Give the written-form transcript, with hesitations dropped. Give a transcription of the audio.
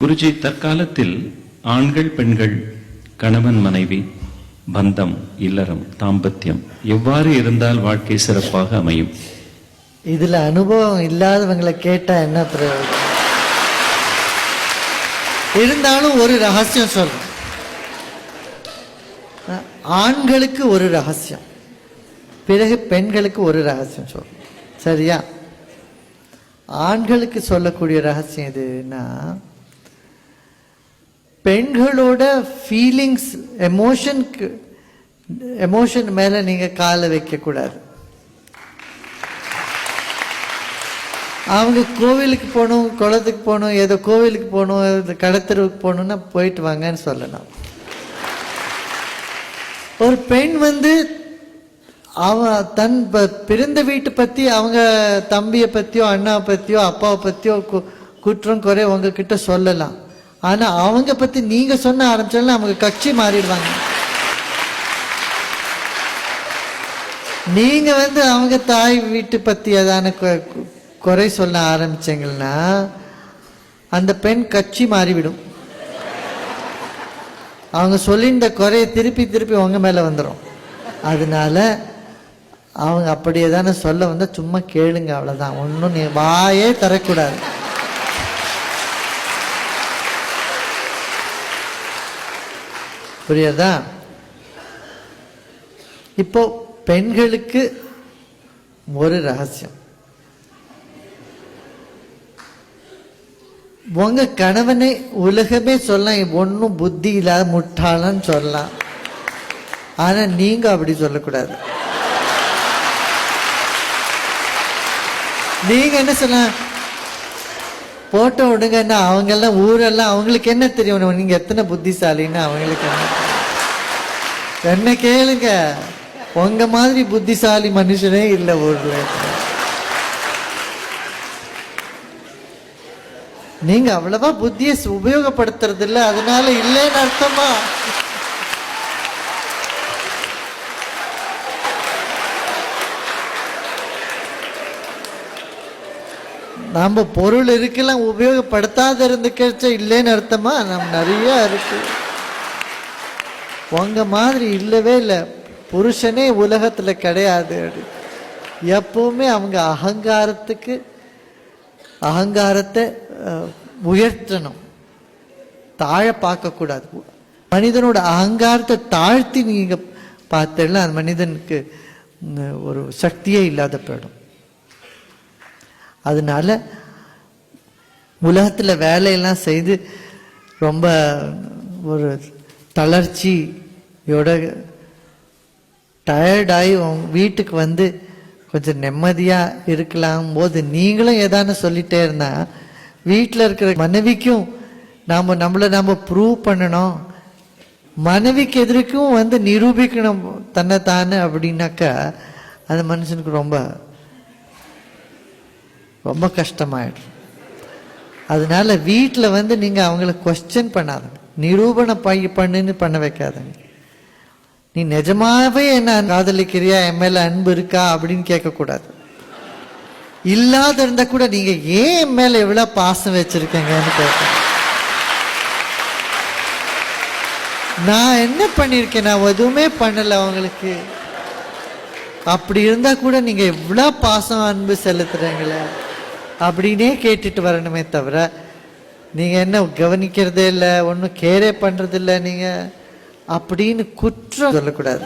குருஜி, தற்காலத்தில் ஆண்கள் பெண்கள் கணவன் மனைவி பந்தம் இல்லறம் தாம்பத்தியம் எவ்வாறு இருந்தால் வாழ்க்கை சிறப்பாக அமையும்? இதுல அனுபவம் இல்லாதவங்களை கேட்டா என்ன பிரயோஜனம்? இருந்தாலும் ஒரு ரகசியம் சொல்றேன். ஆண்களுக்கு ஒரு ரகசியம், பிறகு பெண்களுக்கு ஒரு ரகசியம் சொல்றேன். சரியா? ஆண்களுக்கு சொல்லக்கூடிய ரகசியம் எதுன்னா, பெண்களோட ஃபீலிங்ஸ் எமோஷன் மேல நீங்க காலை வைக்க கூடாது. அவங்க கோவிலுக்கு போகணும், குளத்துக்கு போகணும், ஏதோ கோவிலுக்கு போகணும், கடத்தருவுக்கு போகணும்னா போயிட்டு வாங்கன்னு சொல்லலாம். ஒரு பெண் அவன் தன் பிறந்த வீட்டை பத்தி, அவங்க தம்பியை பத்தியோ அண்ணாவை பத்தியோ அப்பாவை பத்தியோ குற்றம் குறை உங்ககிட்ட சொல்லலாம். ஆனா அவங்க பத்தி நீங்க சொன்ன ஆரம்பிச்சாலும் அவங்க கட்சி மாறிடுவாங்க. நீங்க அவங்க தாய் வீட்டு பத்தி ஏதான குறை சொல்ல ஆரம்பிச்சீங்கன்னா அந்த பெண் கட்சி மாறிவிடும். அவங்க சொல்லின்ற குறைய திருப்பி திருப்பி உங்க மேல வந்துடும். அதனால அவங்க அப்படியே தானே சொல்ல வந்தா சும்மா கேளுங்க, அவ்வளவுதான். ஒன்னும் நீ வாயே தரக்கூடாது. புரியுதா? இப்போ பெண்களுக்கு ஒரு ரகசியம், உங்க கணவனை உலகமே சொல்லலாம் ஒன்னும் புத்தி இல்லாத முட்டாளன்னு சொல்லலாம். ஆனா நீங்க அப்படி சொல்லக்கூடாது. நீங்க என்ன சொல்ல, போட்டோ விடுங்கன்னா அவங்க எல்லாம் ஊரெல்லாம் அவங்களுக்கு என்ன தெரியும் நீங்க எத்தனை புத்திசாலின்னு அவங்களுக்கு என்ன கேளுங்க. உங்க மாதிரி புத்திசாலி மனுஷனே இல்லை ஊர்ல. நீங்க அவ்வளவா புத்தியை உபயோகப்படுத்துறது இல்லை, அதனால இல்லைன்னு அர்த்தமா? நம்ம பொருள் இருக்கலாம் உபயோகப்படுத்தாத இருந்து கேட்ச இல்லைன்னு அர்த்தமா? நம்ம நிறைய இருக்கு. உங்க மாதிரி இல்லவே இல்லை. புருஷனே உலகத்துல கிடையாது. எப்பவுமே அவங்க அகங்காரத்தை உயர்த்தணும், தாழ பார்க்க கூடாது. மனிதனோட அகங்காரத்தை தாழ்த்தி நீங்க பார்த்தீங்கன்னா அந்த மனிதனுக்கு ஒரு சக்தியே இல்லாத போயிடும். அதனால உலகத்துல வேலையெல்லாம் செய்து ரொம்ப ஒரு தளர்ச்சியோட டயர்டாகி வீட்டுக்கு கொஞ்சம் நிம்மதியா இருக்கலாம் போது நீங்களும் ஏதானு சொல்லிட்டே இருந்தா வீட்டில் இருக்கிற மனைவிக்கும் நம்மளை ப்ரூவ் பண்ணணும், மனைவிக்கு எதிர்க்கும் நிரூபிக்கணும் தன்னை தானே அப்படின்னாக்கா அந்த மனுஷனுக்கு ரொம்ப ரொம்ப கஷ்டமாயிடும். அதனால வீட்டில் நீங்க அவங்கள கொஸ்டின் பண்ணாதுங்க, நிரூபணம் பண்ணுன்னு பண்ண வைக்காதுங்க. நீ நிஜமாவே என்ன காதலிக்கிறியா, என் மேல அன்பு இருக்கா அப்படின்னு கேட்கக்கூடாது. இல்லாத இருந்தா கூட நீங்க ஏன் என் மேல எவ்வளவு பாசம் வச்சிருக்கீங்கன்னு கேட்க. நான் என்ன பண்ணிருக்கேன், நான் எதுவுமே பண்ணல அவங்களுக்கு. அப்படி இருந்தா கூட நீங்க எவ்வளவு பாசம் அன்பு செலுத்துறீங்களே அப்படின்னே கேட்டுட்டு வரணுமே தவிர நீங்க என்ன கவனிக்கிறதே இல்லை, ஒன்றும் கேரே பண்றது இல்லை நீங்க அப்படின்னு குற்றம் சொல்லக்கூடாது.